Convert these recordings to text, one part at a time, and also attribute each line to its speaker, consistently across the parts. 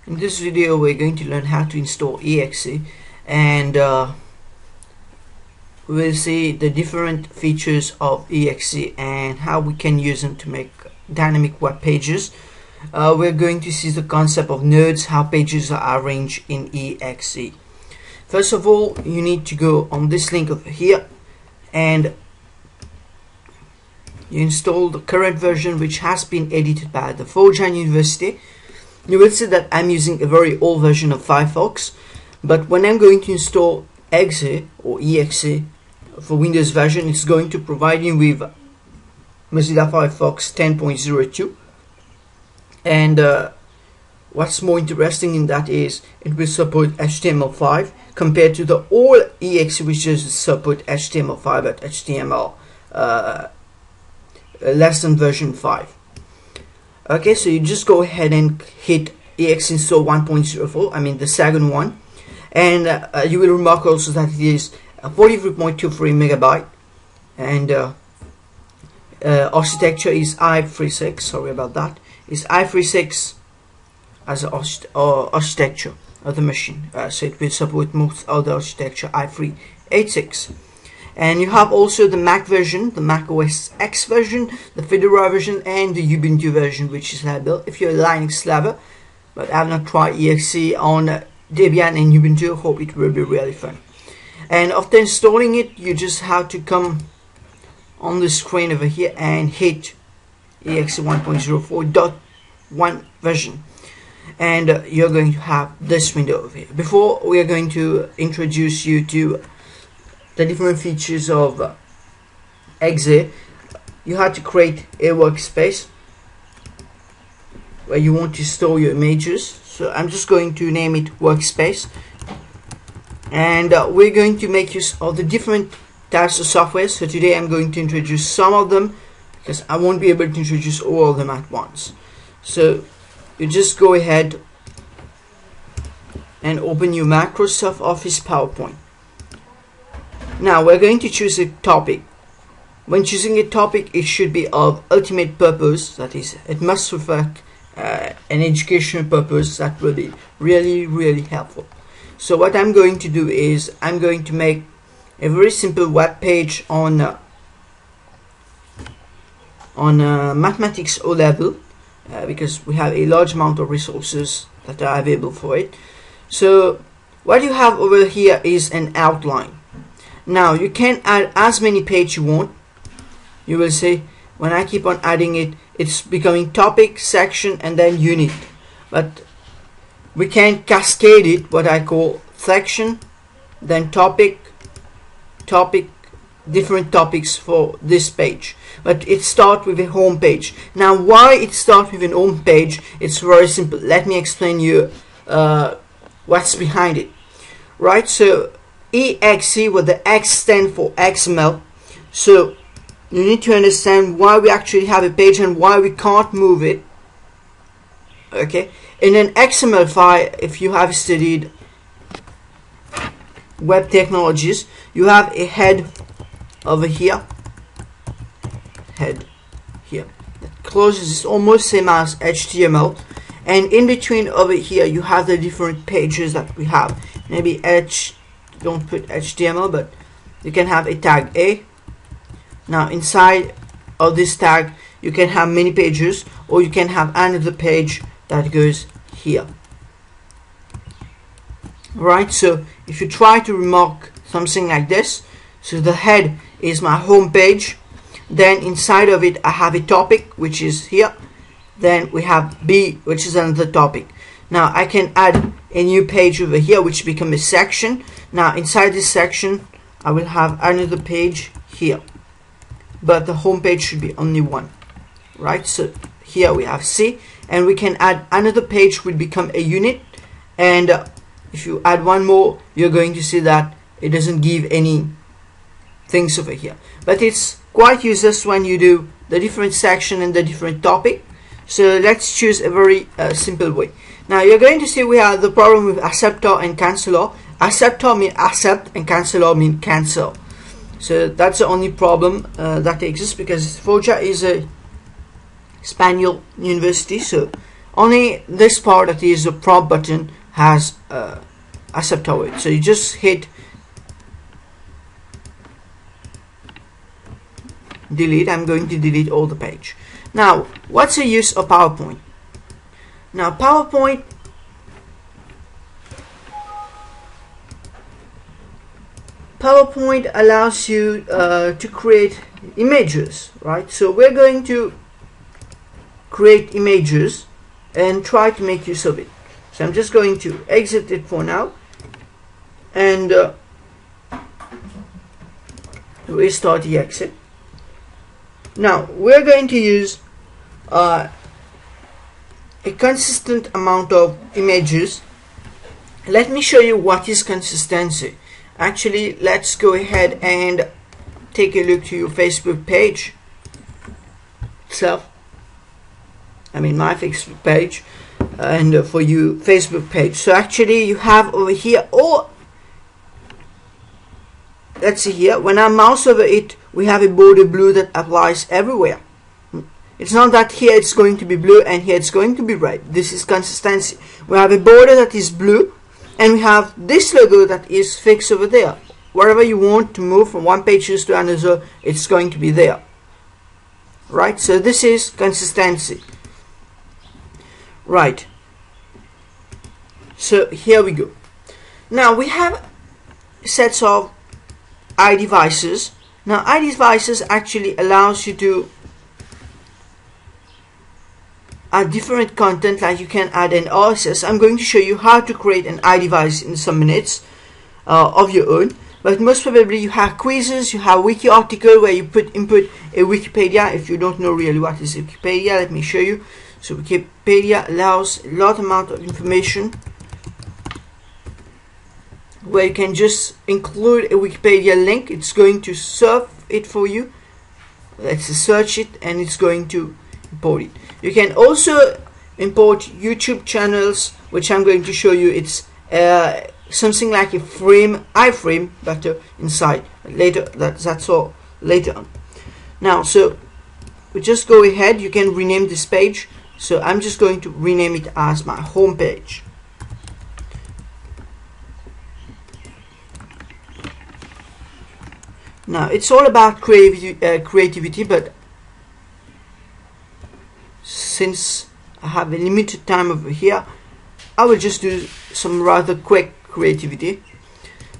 Speaker 1: In this video we're going to learn how to install eXe, and we'll see the different features of eXe and how we can use them to make dynamic web pages. We're going to see the concept of nodes, how pages are arranged in eXe. First of all, you need to go on this link over here and you install the current version, which has been edited by the Forjan University. You will see that I'm using a very old version of Firefox, but when I'm going to install eXe or eXe for Windows version, it's going to provide you with Mozilla Firefox 10.02, and what's more interesting in that is it will support HTML5 compared to the old eXe, which does support HTML5 but HTML less than version 5. Okay, so you just go ahead and hit eXe install 1.04, I mean the second one, and you will remark also that it is 43.23 megabyte, and architecture is i36. Sorry about that. It's i36 as an architecture of the machine, so it will support most other architecture i386. And you have also the Mac version, the Mac OS X version, the Fedora version, and the Ubuntu version, which is available if you're a Linux lover. But I have not tried eXe on Debian and Ubuntu. Hope it will be really fun. And after installing it, you just have to come on the screen over here and hit eXe 1.04.1 version, and you're going to have this window over here. Before we are going to introduce you to the different features of eXe, you have to create a workspace where you want to store your images. So I'm just going to name it workspace, and we're going to make use of the different types of software. So today I'm going to introduce some of them because I won't be able to introduce all of them at once. So you just go ahead and open your Microsoft Office PowerPoint. Now we're going to choose a topic. When choosing a topic, it should be of ultimate purpose, that is, it must reflect an educational purpose. That will be really helpful. So what I'm going to do is I'm going to make a very simple web page on mathematics O level, because we have a large amount of resources that are available for it. So what you have over here is an outline. Now you can add as many pages you want. You will see when I keep on adding it, it's becoming topic, section, and then unit. But we can cascade it, what I call section, then topic, different topics for this page. But it starts with a home page. Now why it starts with an home page? It's very simple. Let me explain you what's behind it. Right, so eXe, with the X stand for XML. So you need to understand why we actually have a page and why we can't move it. Okay, in an XML file, if you have studied web technologies, you have a head over here, that closes, is almost same as HTML, and in between over here you have the different pages that we have. Maybe don't put HTML, but you can have a tag A. Now inside of this tag you can have many pages, or you can have another page that goes here. Right, so if you try to remark something like this, so the head is my home page, then inside of it I have a topic, which is here, then we have B, which is another topic. Now I can add a new page over here, which becomes a section. Now inside this section I will have another page here, but the home page should be only one. Right, so here we have C, and we can add another page, will become a unit, and if you add one more, you're going to see that it doesn't give any things over here, but it's quite useless when you do the different section and the different topic. So let's choose a very simple way. Now you're going to see we have the problem with acceptor and canceller. Acceptor means accept and canceller means cancel. So that's the only problem that exists, because Forja is a Spanish university, so only this part, that is the prop button, has a subtower. So you just hit delete. I'm going to delete all the page. Now, what's the use of PowerPoint? Now, PowerPoint allows you to create images, right? So we're going to create images and try to make use of it. So I'm just going to exit it for now and restart the eXe. Now we're going to use a consistent amount of images. Let me show you what is consistency. Actually, let's go ahead and take a look to your Facebook page itself. I mean my Facebook page, and for you Facebook page. So actually you have over here, or let's see here, when I mouse over it, we have a border blue that applies everywhere. It's not that here it's going to be blue and here it's going to be red. This is consistency. We have a border that is blue, and we have this logo that is fixed over there. Wherever you want to move from one page to another, it's going to be there, right? So this is consistency, right? So here we go. Now we have sets of iDevices. Now iDevices actually allows you to add different content, like you can add an RSS. I'm going to show you how to create an iDevice in some minutes of your own. But most probably you have quizzes, you have wiki article where you input a Wikipedia. If you don't know really what is Wikipedia, let me show you. So Wikipedia allows a lot amount of information where you can just include a Wikipedia link. It's going to serve it for you. Let's search it and it's going to import it. You can also import YouTube channels, which I'm going to show you. It's something like a iframe, but inside. Later, that's all later on. Now, so we just go ahead. You can rename this page. So I'm just going to rename it as my home page. Now it's all about creativity, but since I have a limited time over here, I will just do some rather quick creativity.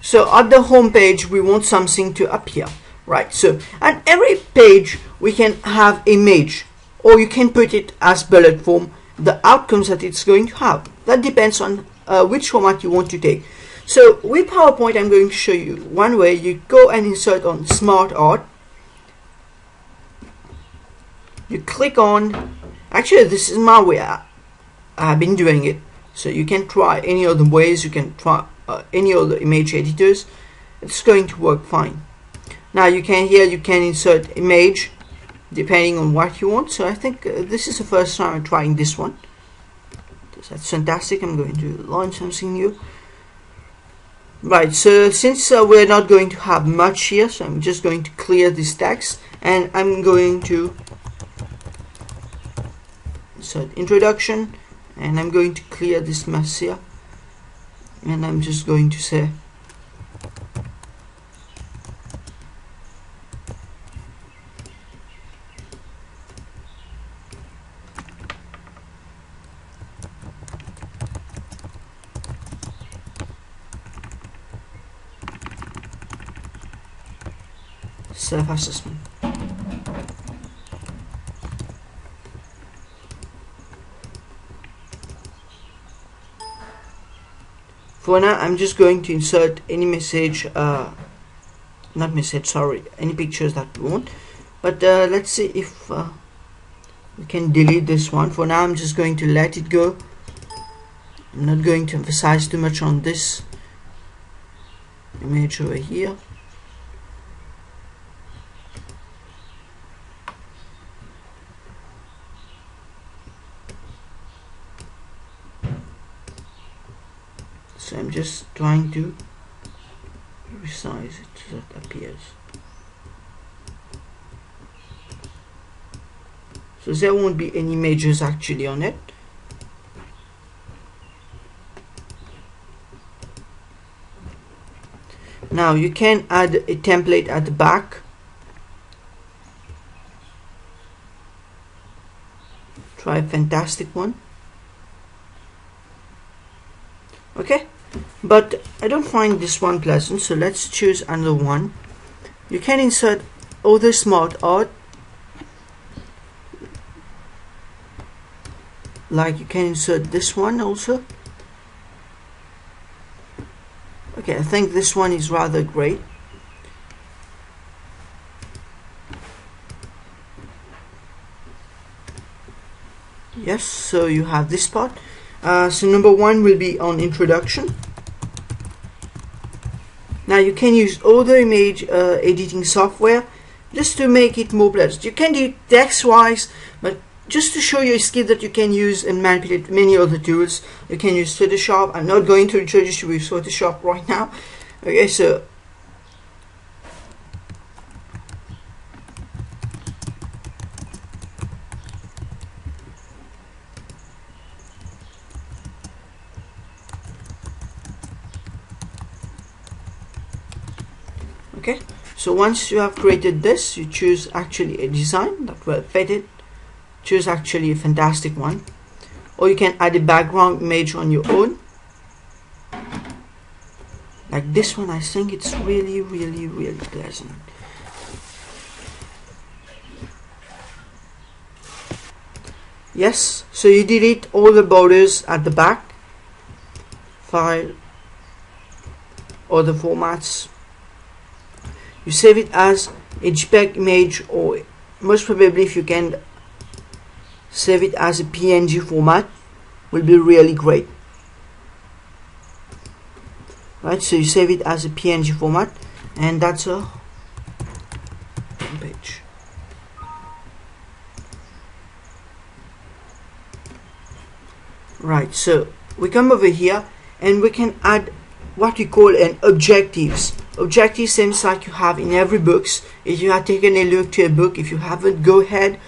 Speaker 1: So at the home page, we want something to appear, right? So at every page we can have image, or you can put it as bullet form. The outcomes that it's going to have, that depends on which format you want to take. So with PowerPoint, I'm going to show you one way. You go and insert on Smart Art. You click on, actually this is my way. I've been doing it. So you can try any other ways. You can try any other image editors. It's going to work fine. Now you can insert image depending on what you want. So I think this is the first time I'm trying this one. That's fantastic. I'm going to launch something new. Right, so since we're not going to have much here, so I'm just going to clear this text, and I'm going to insert introduction, and I'm going to clear this mess here, and I'm just going to say self-assessment. For now, I'm just going to insert any message, not message, sorry, any pictures that we want. But let's see if we can delete this one. For now, I'm just going to let it go. I'm not going to emphasize too much on this image over here. So I'm just trying to resize it so that it appears. So there won't be any images actually on it. Now you can add a template at the back. Try a fantastic one. Okay, but I don't find this one pleasant, so let's choose another one. You can insert other smart art, like you can insert this one also. Okay, I think this one is rather great. Yes, so you have this part. So number one will be on introduction. Now you can use other image editing software just to make it more pleasant. You can do it text wise, but just to show you a skill that you can use and manipulate many other tools. You can use Photoshop. I'm not going to introduce you with Photoshop right now. Okay, so okay, so once you have created this, you choose actually a design that will fit it. Choose actually a fantastic one, or you can add a background image on your own, like this one. I think it's really pleasant. Yes, so you delete all the borders at the back, file, other formats. You save it as a JPEG image, or most probably if you can save it as a PNG format, will be really great. Right, so you save it as a PNG format, and that's a page. Right, so we come over here and we can add what we call an objectives. Objectives seems like you have in every books. If you have taken a look to a book, if you haven't, go ahead,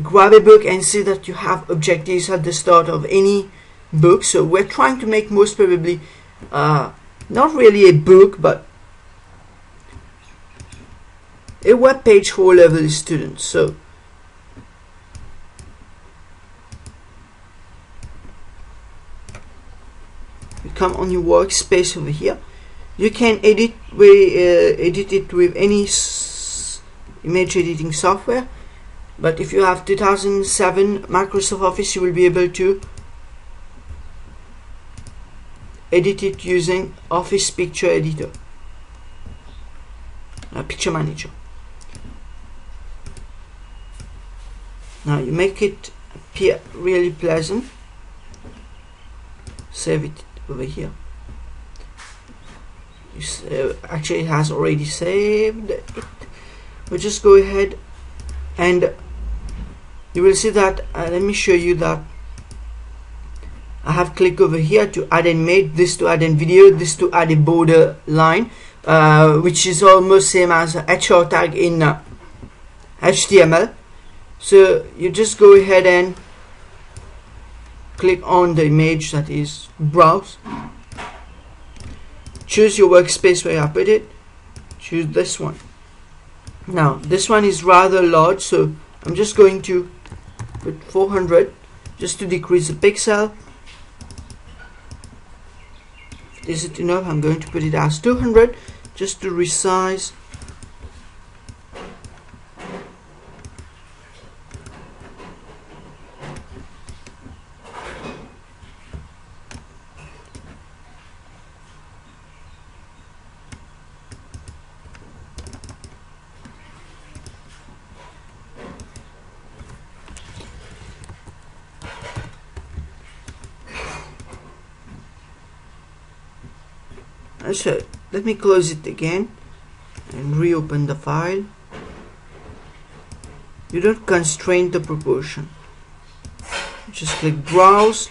Speaker 1: grab a book and see that you have objectives at the start of any book. So we're trying to make most probably not really a book, but a web page for level students. So you come on your workspace over here. You can edit it with any image editing software, but if you have 2007 Microsoft Office, you will be able to edit it using Office Picture Editor, Picture Manager. Now you make it appear really pleasant. Save it over here. Actually it has already saved it. We'll just go ahead and you will see that let me show you that I have clicked over here to add an image, this to add a video, this to add a border line, which is almost same as a HR tag in HTML. So you just go ahead and click on the image, that is browse, choose your workspace where I put it, choose this one. Now this one is rather large, so I'm just going to put 400 just to decrease the pixel. Is it enough? I'm going to put it as 200 just to resize. So let me close it again and reopen the file. You don't constrain the proportion. Just click browse,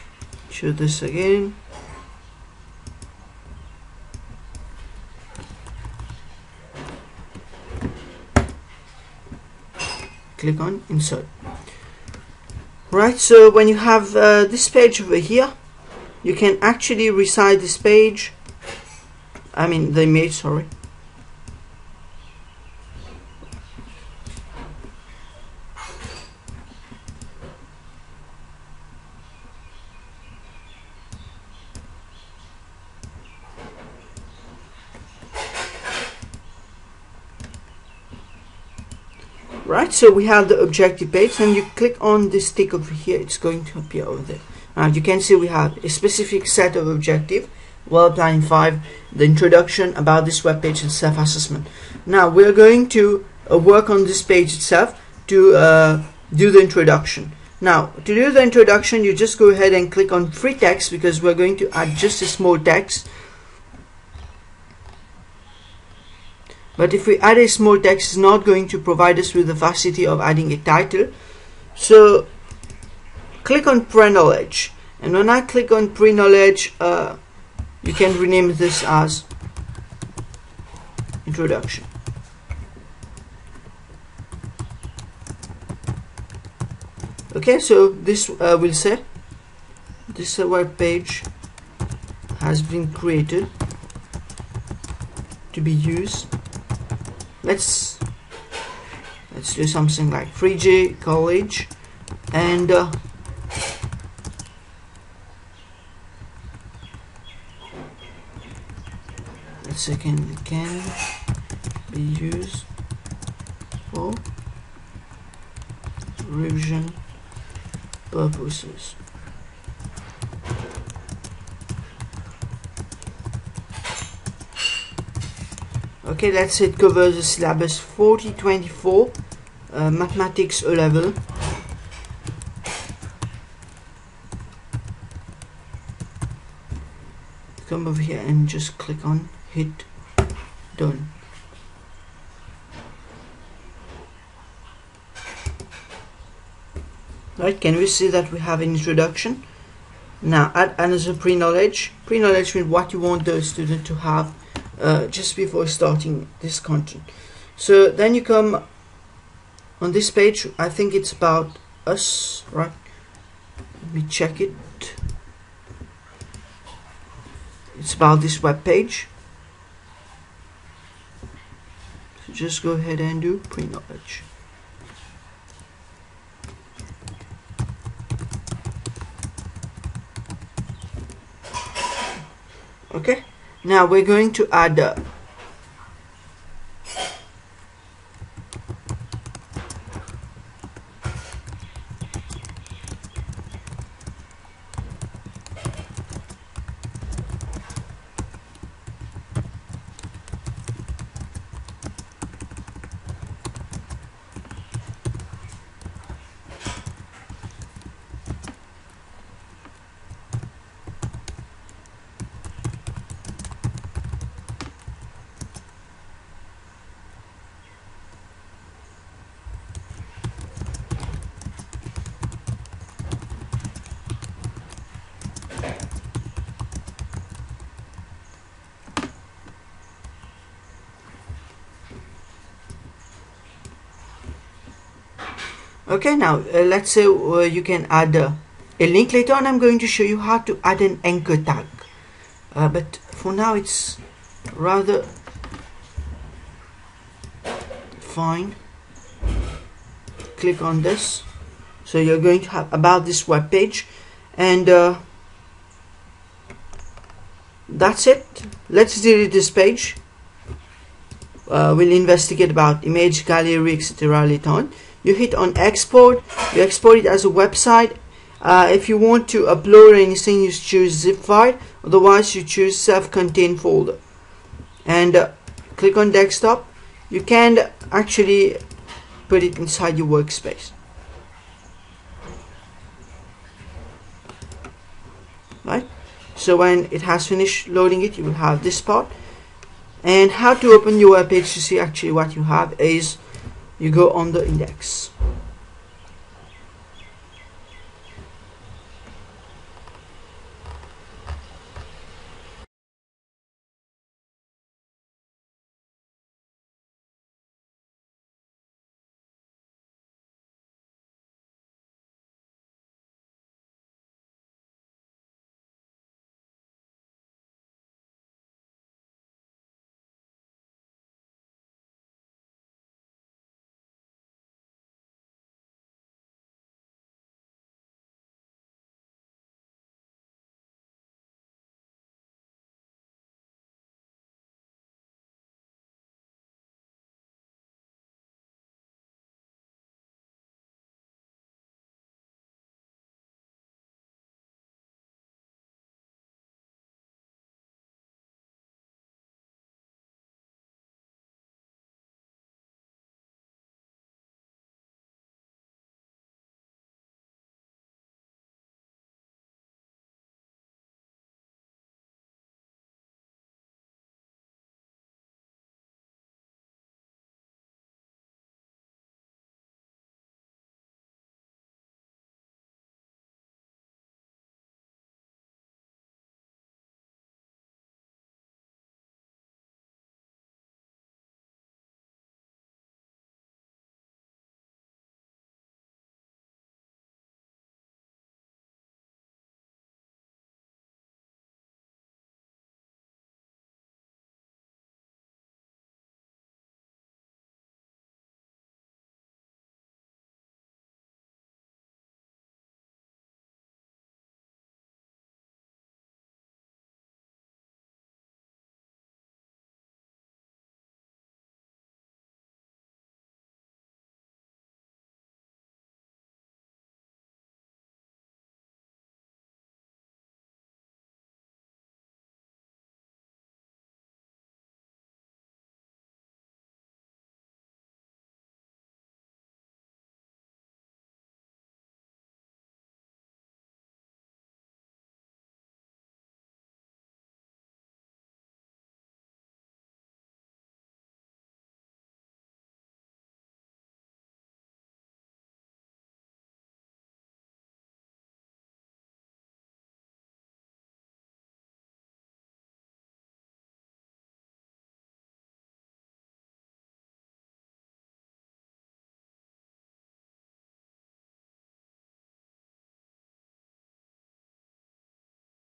Speaker 1: choose this again, click on insert. Right, so when you have this page over here, you can actually resize this page I mean the image, sorry. Right, so we have the objective page, and you click on this tick over here, it's going to appear over there. Now you can see we have a specific set of objective: World Planning 5, the introduction, about this web page, and self-assessment. Now we're going to work on this page itself to do the introduction. Now to do the introduction, you just go ahead and click on free text, because we're going to add just a small text. But if we add a small text, it's not going to provide us with the facility of adding a title. So click on pre-knowledge, and when I click on pre-knowledge, you can rename this as introduction. Okay, so this will say this web page has been created to be used. Let's do something like 3G college, and let's say can be used for revision purposes. Okay, let's say it covers the syllabus 4024, mathematics O level. Come over here and just click on hit done. Right, can we see that we have an introduction? Now add another pre-knowledge. Pre-knowledge means what you want the student to have just before starting this content. So then you come on this page. I think it's about us, right? Let me check it. It's about this web page. So just go ahead and do pre-knowledge. Okay, now we're going to add okay, now let's say you can add a link. Later on I'm going to show you how to add an anchor tag, but for now it's rather fine. Click on this, so you're going to have about this web page, and that's it. Let's delete this page. We'll investigate about image gallery, etc. later on. You hit on export, you export it as a website. If you want to upload anything, you choose zip file, otherwise you choose self-contained folder, and click on desktop. You can actually put it inside your workspace. Right, so when it has finished loading it, you will have this part. And how to open your web page to see actually what you have is you go on the index.